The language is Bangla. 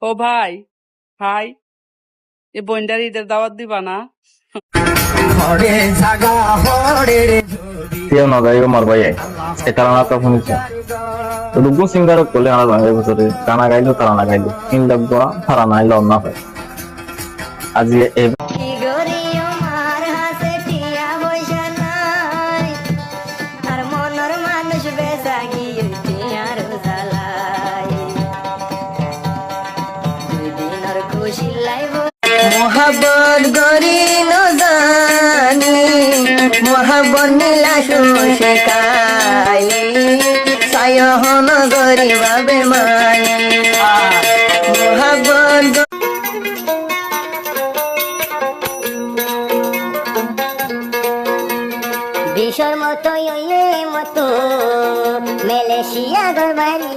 ও ভাই, হাই, এ বইন্ডার ঈদের দাওয়াত দিবা না? কেউ না যাইব মার ভাই এ তারা না তখন তো দুগো সিঙ্গার করলে আমার ভাঙের ভিতরে গানা গাইলো তারা না গাইলো তিন লাগবো তারা না আইলো না হয় আজ এই মোহাবত গরি নজানি মোহাবত নীলা শোষে কালি সায়হন গরি বাবে মানি মোহাবত বিষর মতো মতো মেলেশিয়া গরবারি